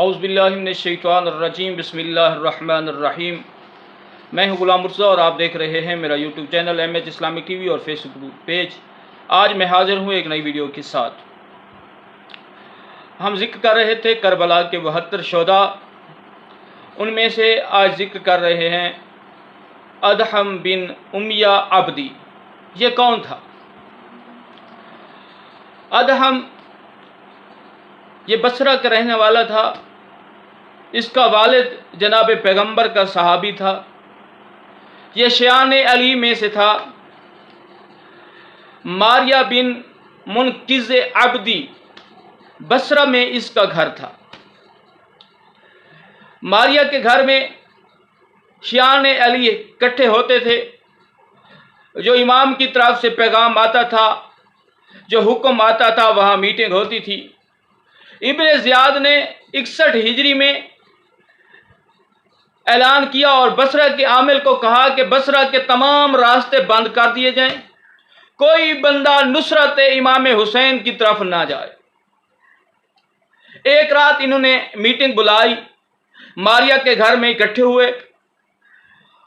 اعوذ باللہ من الشیطان الرجیم بسم اللہ الرحمن الرحیم۔ میں ہوں غلام مرتضیٰ اور آپ دیکھ رہے ہیں میرا YouTube channel M H Islamic T V اور فیس بک پیج۔ آج میں حاضر ہوں ایک نئی ویڈیو کے ساتھ۔ ہم ذکر کر رہے تھے کربلا کے 72 شہداء، ان میں سے آج ذکر کر رہے ہیں ادہم بن امیہ عبدی۔ یہ کون تھا؟ ادہم یہ بصرہ کا رہنے والا تھا۔ اس کا والد جناب پیغمبر کا صحابی تھا۔ یہ شیعان علی میں سے تھا۔ ماریہ بن منقذ عبدی بصرہ میں اس کا گھر تھا۔ ماریہ کے گھر میں شیعان علی اکٹھے ہوتے تھے۔ جو امام کی طرف سے پیغام آتا تھا، جو حکم آتا تھا، وہاں میٹنگ ہوتی تھی۔ ابن زیاد نے 61 ہجری میں اعلان کیا اور بصرہ کے عامل کو کہا کہ بصرہ کے تمام راستے بند کر دیے جائیں، کوئی بندہ نصرت امام حسین کی طرف نہ جائے۔ ایک رات انہوں نے میٹنگ بلائی، ماریہ کے گھر میں اکٹھے ہوئے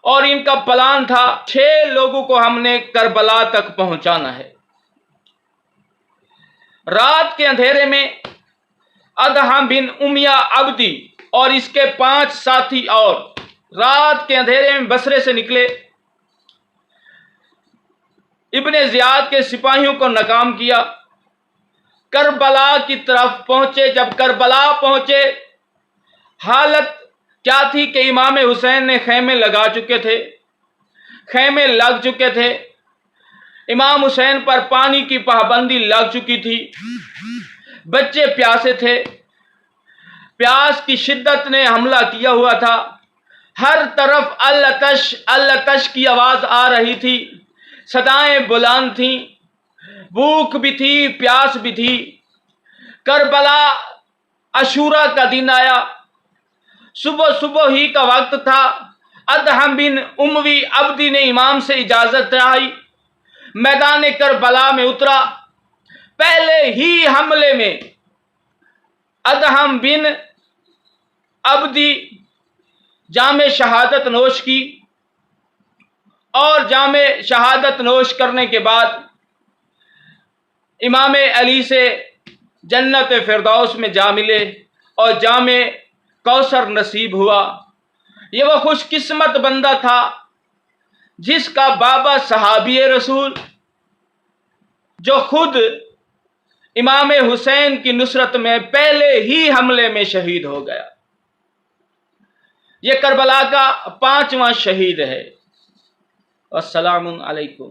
اور ان کا پلان تھا 6 لوگوں کو ہم نے کربلا تک پہنچانا ہے۔ رات کے اندھیرے میں ادہم بن امیہ عبدی اور اس کے 5 ساتھی اور رات کے اندھیرے میں بصرے سے نکلے، ابن زیاد کے سپاہیوں کو ناکام کیا، کربلا کی طرف پہنچے۔ جب کربلا پہنچے، حالت کیا تھی کہ امام حسین نے خیمے لگا چکے تھے، خیمے لگ چکے تھے۔ امام حسین پر پانی کی پابندی لگ چکی تھی، بچے پیاسے تھے، پیاس کی شدت نے حملہ کیا ہوا تھا۔ ہر طرف التش التش کی آواز آ رہی تھی، صدائیں بلند تھیں، بھوک بھی تھی، پیاس بھی تھی۔ کربلا عاشورہ کا دن آیا، صبح ہی کا وقت تھا۔ ادہم بن امیہ عبدی نے امام سے اجازت چاہی، میدان کربلا میں اترا۔ پہلے ہی حملے میں ادہم بن عبدی جام شہادت نوش کی اور جام شہادت نوش کرنے کے بعد امام علی سے جنت فردوس میں جا ملے اور جام کوثر نصیب ہوا۔ یہ وہ خوش قسمت بندہ تھا جس کا بابا صحابی رسول، جو خود امام حسین کی نصرت میں پہلے ہی حملے میں شہید ہو گیا۔ یہ کربلا کا 5واں شہید ہے۔ السلام علیکم۔